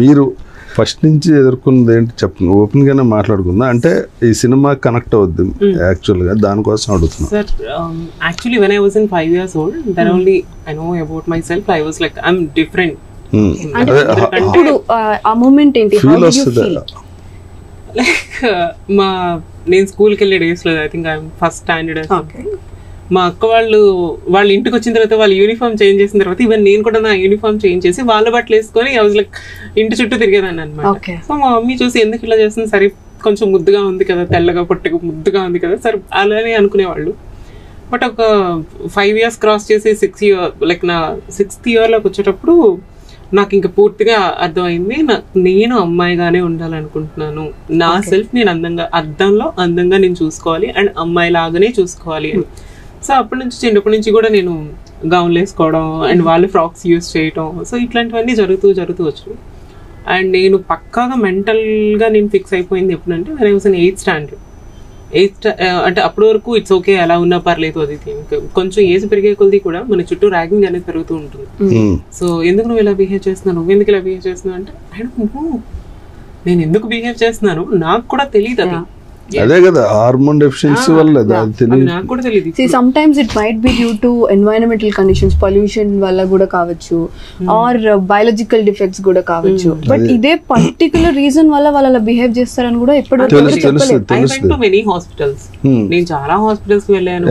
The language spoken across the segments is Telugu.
మీరు ఫస్ట్ నుంచి ఎదుర్కొన్నది ఏంటి చెప్పండి, ఓపెన్ గానే మాట్లాడుకుందాం. అంటే ఈ సినిమా కనెక్ట్ అవుద్ది యాక్చువల్ గా, దానికోసం అడుగుతున్నా. Sir, actually when I was in 5 years old, then only I know about myself. I was like, I'm different. అంటే ఇప్పుడు ఆ మూమెంట్ ఏంటి, how do you feel? Like నేను స్కూల్కి వెళ్ళే డేస్లో I think I'm first standard. మా అక్క వాళ్ళ ఇంటికి వచ్చిన తర్వాత వాళ్ళ యూనిఫామ్ చేంజ్ చేసిన తర్వాత ఈవెన్ నేను కూడా నా యూనిఫామ్ చేంజ్ చేసి వాళ్ళ బట్టలు వేసుకొని ఐ వాజ్ లైక్ ఇంటి చుట్టూ తిరిగేదాన్ని అనమాట. సో మా మమ్మీ చూసి ఎందుకు ఇలా చేస్తుంది, సరే కొంచెం ముద్దుగా ఉంది కదా, తెల్లగా పొట్టగా ముద్దుగా ఉంది కదా, సరే అలానే అనుకునేవాళ్ళు. బట్ ఒక 5 years క్రాస్ చేసి 6th year లైక్ నా 6th yearలోకి వచ్చేటప్పుడు నాకు ఇంకా పూర్తిగా అర్థమైంది, నేను అమ్మాయిగానే ఉండాలనుకుంటున్నాను, నా సెల్ఫ్ నేను అద్దంలో అందంగా నేను చూసుకోవాలి అండ్ అమ్మాయి లాగానే చూసుకోవాలి అని. సో చిన్నప్పటి నుంచి కూడా నేను గౌన్లు వేసుకోవడం అండ్ వాళ్ళు ఫ్రాక్స్ యూజ్ చేయడం, సో ఇట్లాంటివన్నీ జరుగుతూ వచ్చాయి. అండ్ నేను పక్కాగా మెంటల్గా నేను ఫిక్స్ అయిపోయింది ఎప్పుడంటే when I was in 8th standard. అంటే అప్పటి వరకు ఇట్స్ ఓకే, ఎలా ఉన్నా పర్లేదు, అది కొంచెం ఏజ్ పెరిగే కొద్ది కూడా మన చుట్టూ ర్యాగింగ్ అనేది పెరుగుతూ ఉంటుంది. సో ఎందుకు నువ్వు ఇలా బిహేవ్ చేస్తున్నావు, నువ్వు ఎందుకు ఇలా బిహేవ్ చేస్తున్నావు అంటే నేను ఎందుకు బిహేవ్ చేస్తున్నాను నాకు కూడా తెలియదు. అది అదే కదా హార్మోన్ డెఫిషియన్సీ వల్ల నాకు కూడా తెలియదు. See, sometimes it might be due to environmental conditions, pollution వల్ల కూడా కావచ్చు, ఆర్ బయాలజికల్ డిఫెక్ట్స్ కూడా కావచ్చు. బట్ ఇదే పర్టికులర్ రీజన్ వల్ల వాళ్ళు బిహేవ్ చేస్తారని కూడా ఎప్పటివరకు చెప్పలేదు. I went to many hospitals. నేను చాలా హాస్పిటల్స్ కి వెళ్ళాను,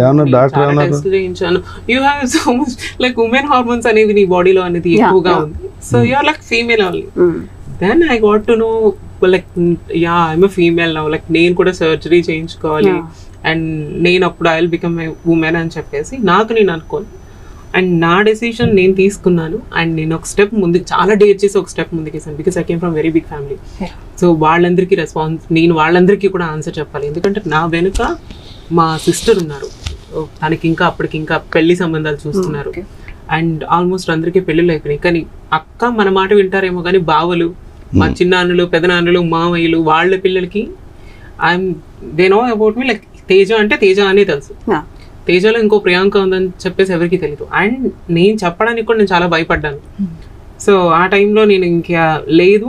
చాలా టెస్ట్ చేయించాను. You have so much like women hormones అనేవి నీ బాడీలో అనేది ఎక్కువగా ఉంది, so you are like female only. Then I got to know like ya I'm a female now, like నేను కూడా సర్జరీ చేయించుకోవాలి అండ్ నేను అప్పుడు I will become a women అని చెప్పేసి నేను అనుకోను. అండ్ నా డెసిషన్ నేను తీసుకున్నాను అండ్ నేను ఒక స్టెప్ ముందుకు, చాలా డేర్ చేసి ఒక స్టెప్ ముందుకు వేసాను. Because I came from very big family. So వాళ్ళందరికీ నేను వాళ్ళందరికీ కూడా ఆన్సర్ చెప్పాలి. ఎందుకంటే నా వెనుక మా సిస్టర్ ఉన్నారు, తనకి అప్పటికి ఇంకా పెళ్లి సంబంధాలు చూస్తున్నారు అండ్ ఆల్మోస్ట్ అందరికీ పెళ్ళిళ్ళు అయిపోయినాయి. కానీ అక్క మన మాట వింటారేమో కానీ బావలు, మా చిన్నాన్నలు, పెదనాన్నలు, మామయ్యలు, వాళ్ళ పిల్లలకి they know about me like Teja అంటే తేజ అనే తెలుసు, తేజలో ఇంకో ప్రియాంక ఉందని చెప్పేసి ఎవరికి తెలియదు. అండ్ నేను చెప్పడానికి కూడా నేను చాలా భయపడ్డాను. సో ఆ టైంలో నేను ఇంకా లేదు,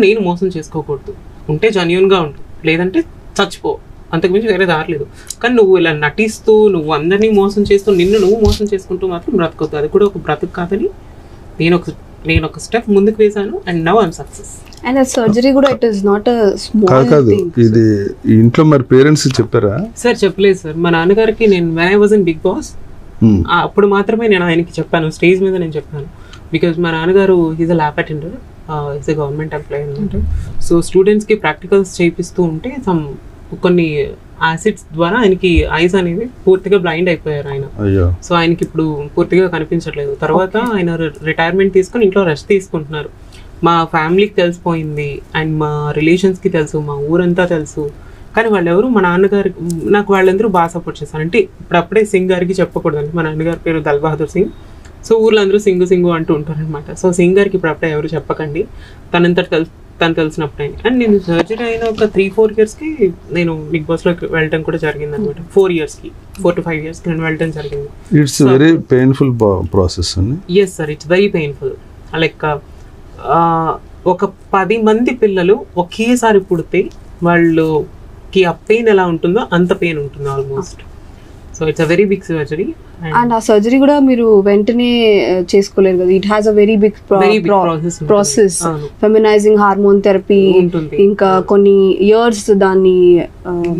నేను మోసం చేసుకోకూడదు, ఉంటే జెన్యూన్గా ఉండు, లేదంటే చచ్చిపో, అంతకుమించి వేరే దారి లేదు. కానీ నువ్వు ఇలా నటిస్తూ నువ్వు అందరినీ మోసం చేస్తూ నువ్వు మోసం చేసుకుంటూ మాత్రం బ్రతకొద్దు, అది కూడా ఒక బ్రతుకు కాదని నేను ఒక స్టెప్ ముందుకు వేసాను and now I'm success. And ఆ సర్జరీ కూడా it is not a small thing. ఇది ఇంట్లో మరి పేరెంట్స్ చెప్పారా? సార్ చెప్పలేదు సార్. మా నాన్నగారికి నేను when I was in Big Boss అప్పుడు మాత్రమే నేను ఆయనకి చెప్పాను, స్టేజ్ మీద నేను చెప్పాను. బికాజ్ మా నాన్నగారు is a lab attender, is a government employee అనమాట. సో స్టూడెంట్స్కి ప్రాక్టికల్స్ చేయిస్తూ ఉంటే కొన్ని యాసిడ్స్ ద్వారా ఆయనకి ఐస్ అనేది పూర్తిగా బ్లైండ్ అయిపోయారు ఆయన. సో ఆయనకి ఇప్పుడు పూర్తిగా కనిపించట్లేదు. తర్వాత ఆయన రిటైర్మెంట్ తీసుకొని ఇంట్లో రెస్ట్ తీసుకుంటున్నారు. మా ఫ్యామిలీకి తెలిసిపోయింది అండ్ మా రిలేషన్స్కి తెలుసు, మా ఊరంతా తెలుసు. కానీ వాళ్ళు ఎవరు, మా నాన్నగారికి నాకు వాళ్ళందరూ బాగా సపోర్ట్ చేస్తారు. అంటే ఇప్పుడప్పుడే సింగ్ గారికి చెప్పకూడదండి, మా నాన్నగారి పేరు దల్ బహదూర్ సింగ్. సో ఊర్లో అందరూ సింగు అంటూ ఉంటారు అనమాట. సో సింగ్ గారికి ఇప్పుడప్పుడే ఎవరు చెప్పకండి, తను తెలిసినప్పుడే. అండ్ నేను సర్జరీ అయిన ఒక 3-4 yearsకి నేను బిగ్ బాస్లోకి వెళ్ళడం కూడా జరిగింది అనమాట. 4 to 5 years నేను వెళ్ళడం జరిగింది. ఇట్స్ వెరీ పెయిన్ఫుల్ ప్రాసెస్ అండి. Yes sir, it's very painful. Like ఒక 10 మంది పిల్లలు ఒకేసారి పుడితే వాళ్ళకి ఆ పెయిన్ ఎలా ఉంటుందో అంత పెయిన్ ఉంటుంది almost. So it's a very big surgery. And ఆ సర్జరీ కూడా మీరు వెంటనే చేసుకోలేరు కదా, it has a very big process. Feminizing hormone therapy ఇంకా కొన్ని ఇయర్స్ దాన్ని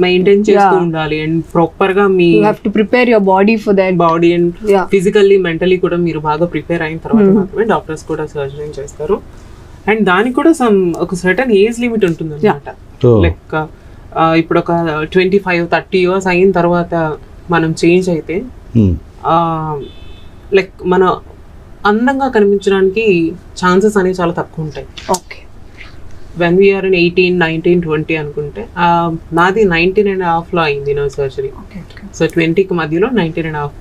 మెయింటైన్ చేస్తూ ఉండాలి. అండ్ ప్రాపర్ గా me you have to prepare your body for that. Body and physically mentally కూడా మీరు బాగా ప్రిపేర్ అయిన తర్వాత మాత్రమే డాక్టర్స్ కూడా సర్జరీ చేస్తారు. అండ్ దానికి కూడా ఒక సర్టన్ ఏజ్ లిమిట్ ఉంటుంది అన్నమాట. లైక్ ఇప్పుడు ఒక 25-30 years అయిన తర్వాత మనం చేంజ్ అయితే లైక్ మన అందంగా కనిపించడానికి ఛాన్సెస్ అనేవి చాలా తక్కువ ఉంటాయి. ఓకే, వెన్ వీఆర్ ఇన్ 18, 19, 20 అనుకుంటే నాది 19.5 అయింది నా సర్జరీ. సో 20కి మధ్యలో 19.5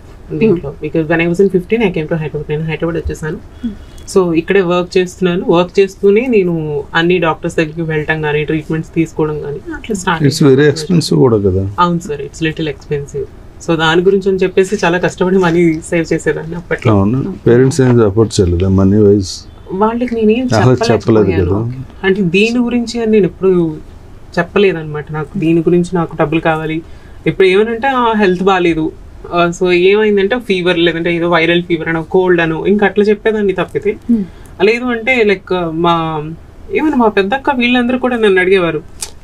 దీంట్లో. Because when I was in 15 I came to Hyderabad. నేను హైదరాబాద్ వచ్చేసాను. సో ఇక్కడే వర్క్ చేస్తూనే నేను అన్ని డాక్టర్స్ దగ్గరికి వెళ్ళటం కానీ ట్రీట్మెంట్స్ తీసుకోవడం కానీ అట్లా స్టార్ట్. ఇట్స్ వెరీ ఎక్స్పెన్సివ్ కూడా కదా. అవును sir, it's little expensive. So దాని గురించి అని చెప్పేసి చాలా కష్టపడి మనీ సేవ్ చేసేదాన్ని అప్పట్లో. పేరెంట్స్ ఏం సపోర్ట్ చేయలేదా మనీ వైజ్? వాళ్ళకి నేనేం చెప్పలేదు. అంటే దీని గురించి అని నేను ఎప్పుడు చెప్పలేదన్నమాట. నాకు దీని గురించి నాకు డబ్బులు కావాలి. ఇప్పుడు ఏమనంటే హెల్త్ బాగాలేదు, సో ఏమైందంటే ఫీవర్, లేదంటే ఏదో వైరల్ ఫీవర్ అనో కోల్డ్ అనో ఇంకా అట్లా చెప్పేదాన్ని తప్పితే. లేదు అంటే లైక్ మా పెద్దక్క వీళ్ళందరూ కూడా నన్ను అడిగేవారు,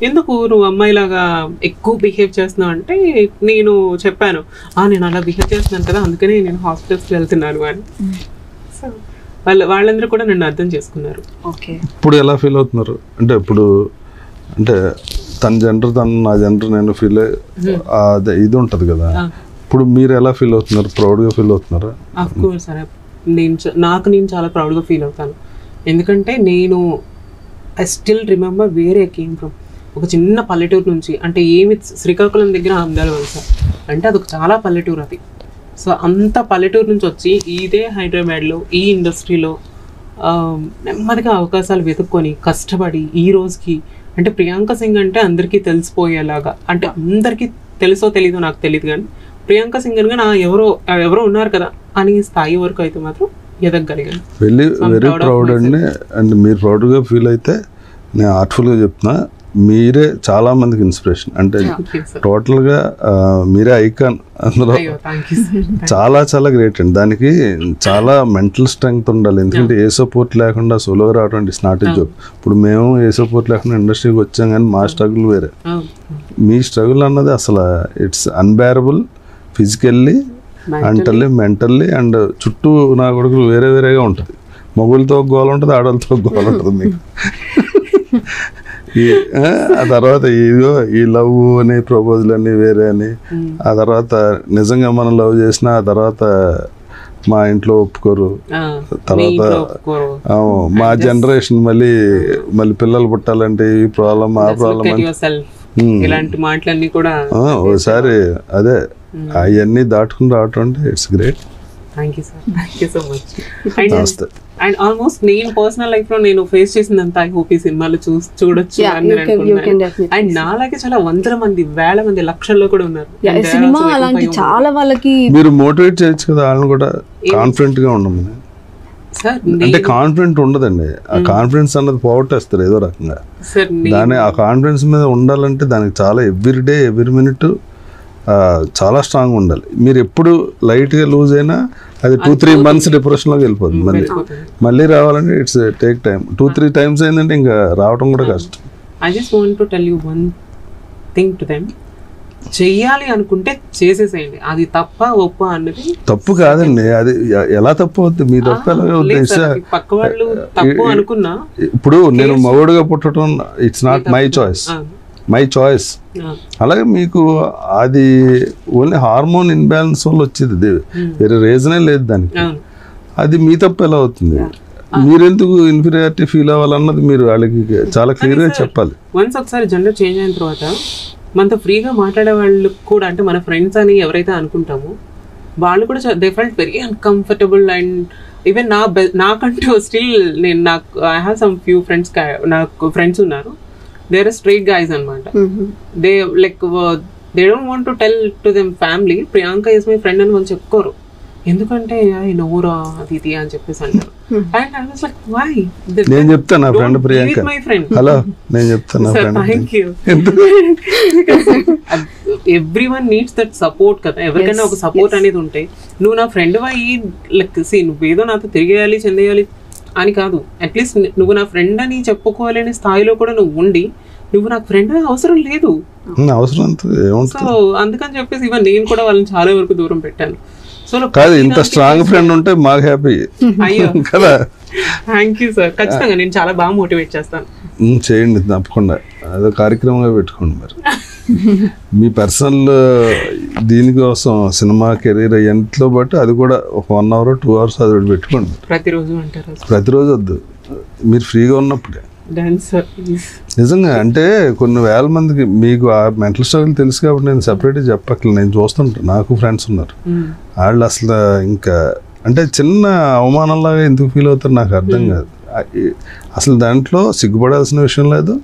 ఎందుకు నువ్వు అమ్మాయిలాగా ఎక్కువ బిహేవ్ చేస్తున్నావు అంటే నేను చెప్పాను, నేను అలా బిహేవ్ చేస్తున్నాను కదా, అందుకనే నేను హాస్పిటల్స్కి వెళ్తున్నాను అని. సో వాళ్ళందరూ కూడా నన్ను అర్థం చేసుకున్నారు. ఇప్పుడు ఎలా ఫీల్ అవుతున్నారు అంటే ఇప్పుడు అంటే తన జెండర్ నా జెండర్ నేను ఫీల్ అదే ఇది ఉంటుంది కదా, ఇప్పుడు మీరు ఎలా ఫీల్ అవుతున్నారు? ప్రౌడ్గా ఫీల్ అవుతున్నారా? ఆఫ్ కోర్స్ సార్, నేను చాలా ప్రౌడ్గా ఫీల్ అవుతాను. ఎందుకంటే నేను I still remember where I came from. ఒక చిన్న పల్లెటూరు నుంచి, అంటే ఏమి శ్రీకాకుళం దగ్గర అహ్మదాబాద్ వలస అంటే అదొక చాలా పల్లెటూరు అది. సో అంత పల్లెటూరు నుంచి వచ్చి ఇదే హైదరాబాద్లో ఈ ఇండస్ట్రీలో నెమ్మదిగా అవకాశాలు వెతుక్కొని కష్టపడి ఈ రోజుకి, అంటే ప్రియాంక సింగ్ అంటే అందరికీ తెలిసిపోయేలాగా, అంటే అందరికీ తెలుసో తెలీదో నాకు తెలియదు కానీ ప్రియాంక సింగర్గా నా ఎవరో ఉన్నారు కదా అని స్థాయి వరకు అయితే మాత్రం ఎదగలిగాను. వెరీ ప్రౌడ్ అండి. అండ్ మీరు ప్రౌడ్గా ఫీల్ అయితే నేను ఆర్ట్ఫుల్గా చెప్తున్నా, మీరే చాలా మందికి ఇన్స్పిరేషన్. అంటే టోటల్గా మీరే ఐకాన్ అందులో. చాలా చాలా గ్రేట్ అండి. దానికి చాలా మెంటల్ స్ట్రెంగ్త్ ఉండాలి. ఎందుకంటే ఏ సపోర్ట్ లేకుండా సోలోగా రావడం ఇట్స్ నాట్ ఎ జాబ్. ఇప్పుడు మేము ఏ సపోర్ట్ లేకుండా ఇండస్ట్రీకి వచ్చాం, కానీ మా స్ట్రగుల్ వేరే. మీ స్ట్రగుల్ అన్నది అసలు it's unbearable, physically, mentally and చుట్టూ నా కొడుకులు వేరే వేరేగా ఉంటుంది. మొగులతో గోల ఉంటుంది, ఆడవాళ్ళతో గోల ఉంటుంది మీకు. ఆ తర్వాత ఇదిగో ఈ లవ్ అని ప్రపోజల్ అని వేరే అని, ఆ తర్వాత నిజంగా మనం లవ్ చేసిన ఆ తర్వాత మా ఇంట్లో ఒప్పుకోరు, తర్వాత మా జనరేషన్ మళ్ళీ పిల్లలు పుట్టాలంటే ఈ ప్రాబ్లం ఆ ప్రాబ్లం ఇలాంటి మాటలన్నీ కూడా ఒకసారి అదే అవన్నీ దాటుకుని రావటం అంటే it's great. Thank you sir, thank you so much. And almost నేను పర్సనల్ లైఫ్ లో నేను ఫేస్ చేసిందంతా ఐ హోప్ ఈ సినిమాలో చూడొచ్చు అని నేను అనుకున్నాను. అండ్ నాలాగే చాలా వందల మంది, వేల మంది, లక్షల్లో కూడా ఉన్నారు. చాలా వాళ్ళకి మీరు మోటివేట్ చేయొచ్చు కదా వాళ్ళని కూడా, కాన్ఫిడెంట్ గా ఉండమని. అంటే కాన్ఫిడెంట్ ఉండదండి, ఆ కాన్ఫిడెన్స్ అన్నది పోగొట్టేస్తారు ఏదో రకంగా. దాని ఆ కాన్ఫిడెన్స్ మీద ఉండాలంటే దానికి చాలా ఎవ్రీ డే ఎవ్రీ మినిట్ చాలా స్ట్రాంగ్ ఉండాలి. మీరు ఎప్పుడు లైట్గా లూజ్ అయినా అది 2-3 months డిప్రెషన్లోకి వెళ్ళిపోతుంది. మళ్ళీ రావాలంటే ఇట్స్ టేక్ టైం. 2-3 times అయిందంటే ఇంకా రావడం కూడా కష్టం. I just want to tell you one thing to them, చెయ్యాలి అనుకుంటే చేసేసేయండి. అది తప్ప ఒప్ప అన్నది తప్పు కాదండి. అది ఎలా తప్పు అవుతుంది? మీ తప్పు ఎలా పక్క వాళ్ళు తప్పు అనుకున్నా. ఇప్పుడు నేను మగోడుగా పుట్టడం ఇట్స్ నాట్ మై చాయిస్. అలాగే మీకు అది ఓన్లీ హార్మోన్ ఇన్బ్యాలెన్స్ వల్ల వచ్చేది, వేరే రీజనే లేదు దానికి. అది మీ తప్పు ఎలా అవుతుంది? మీరెందుకు ఇన్ఫీరియారిటీ ఫీల్ అవ్వాలన్నది మీరు వాళ్ళకి చాలా క్లియర్గా చెప్పాలి. వన్స్ ఒకసారి జెండర్ చేంజ్ అయిన తర్వాత మనతో ఫ్రీగా మాట్లాడే వాళ్ళు కూడా, అంటే మన ఫ్రెండ్స్ అని ఎవరైతే అనుకుంటామో వాళ్ళు కూడా they felt very uncomfortable. And even నాకంటూ still I have some few friends, నాకు ఫ్రెండ్స్ ఉన్నారు, they are straight guys anamata. They like they don't want to tell to them family Priyanka is my friend అని వాళ్ళు చెప్పుకోరు. ఎందుకంటే నవ్వురా అది అని చెప్పేసి అంటారు. And I was like why? నేను చెప్తాను నా ఫ్రెండ్ ప్రియాంక. హలో, నేను చెప్తాను నా friend. Thank you. Everyone needs that support కదా. ఎవరికైనా ఒక సపోర్ట్ అనేది ఉంటే, నువ్వు నా ఫ్రెండ్ అయ్యి లైక్ నువ్వేదో నాతో తిరిగేయాలి చెందేయాలి అని కాదు, అట్లీస్ట్ నువ్వు నా ఫ్రెండ్ అని చెప్పుకోవాలనే స్థాయిలో కూడా నువ్వు ఉండి, నువ్వు నాకు ఫ్రెండ్ అవసరం లేదు. సో అందుకని చెప్పేసి ఇవన్నీ నేను కూడా వాళ్ళని చాలా వరకు దూరం పెట్టాను. సో ఇంత స్ట్రాంగ్ ఫ్రెండ్ ఉంటే మాకు హ్యాపీ. అయ్యో కదా, థ్యాంక్ యూ సార్. ఖచ్చితంగా నేను చాలా బాగా మోటివేట్ చేస్తాను. చేయండి తప్పకుండా, అదో కార్యక్రమంగా పెట్టుకోండి. మరి మీ పర్సనల్ దీనికోసం సినిమా కెరీర్ ఎంతో పాటు అది కూడా ఒక 1 hour 2 hours అది పెట్టుకోండి. ప్రతిరోజు వద్దు, మీరు ఫ్రీగా ఉన్నప్పుడే. నిజంగా అంటే కొన్ని వేల మందికి మీకు ఆ మెంటల్ స్ట్రగుల్ తెలుసు కాబట్టి నేను సెపరేట్గా చెప్పట్లేదు. నేను చూస్తుంటాను, నాకు ఫ్రెండ్స్ ఉన్నారు, వాళ్ళు అసలు ఇంకా అంటే చిన్న అవమానంలాగా ఎందుకు ఫీల్ అవుతారు నాకు అర్థం కాదు. అసలు దాంట్లో సిగ్గుపడాల్సిన విషయం లేదు,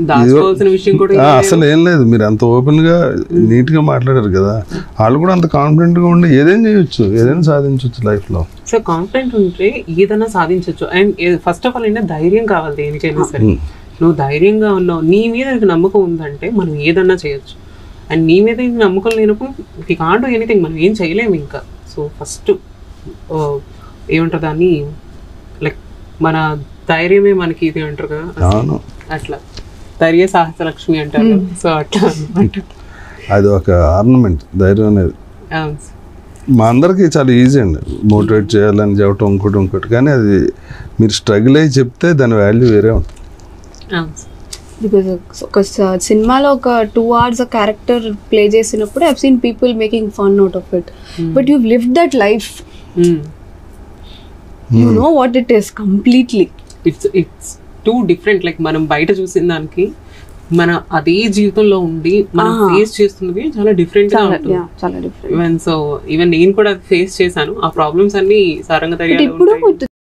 దాచుకోవాల్సిన విషయం కూడా అసలు ఏం లేదు, మీరు అంత ఓపెన్ గా నీట్ గా మాట్లాడారు కదా, వాళ్ళు కూడా అంత కాన్ఫిడెంట్ గా ఉండి ఏదైనా చేయొచ్చు, ఏదైనా సాధించవచ్చు లైఫ్ లో. సో కాన్ఫిడెంట్ ఉంటే ఏదైనా సాధించవచ్చు. అండ్ ఫస్ట్ ఆఫ్ ఆల్ ఏంటంటే ధైర్యం కావాలి దేనికైనా సరే. నువ్వు ధైర్యంగా ఉన్నావు, నీ మీద నీకు నమ్మకం ఉందంటే మనం ఏదన్నా చేయొచ్చు. అండ్ నీ మీద నీకు నమ్మకం లేనప్పుడు వి కాంట్ డూ ఎనీథింగ్, మనం ఏం చేయలేము ఇంకా. సో ఫస్ట్ ఏమంటారు దాన్ని, లైక్ మన ధైర్యమే మనకి ఇది అంటారు కదా, అట్లా ధైర్య సాహస లక్ష్మి అంటారు. సో అట్లా అనమాట, అది ఒక ఆర్నమెంట్ ధైర్యం అనేది. మా అందరికి చాలా ఈజీ అండి మోటివేట్ చేయాలని చెప్పటం, ఇంకోటి. కానీ అది మీరు స్ట్రగుల్ అయ్యి చెప్తే దాని వాల్యూ వేరే ఉంటుంది. బికాజ్ ఒక సినిమాలో ఒక 2 hours a క్యారెక్టర్ ప్లే చేసినప్పుడు I have seen people making fun out of it, but you lived that life, you know what it is completely. It's two different. Like మనం బయట చూసిన దానికి మన అదే జీవితంలో ఉండి మనం ఫేస్ చేస్తున్నది చాలా డిఫరెంట్ గా ఉంటుంది. సో ఈవెన్ నేను కూడా ఫేస్ చేశాను ఆ ప్రాబ్లమ్స్ అన్ని సారంగ తెలియాలి.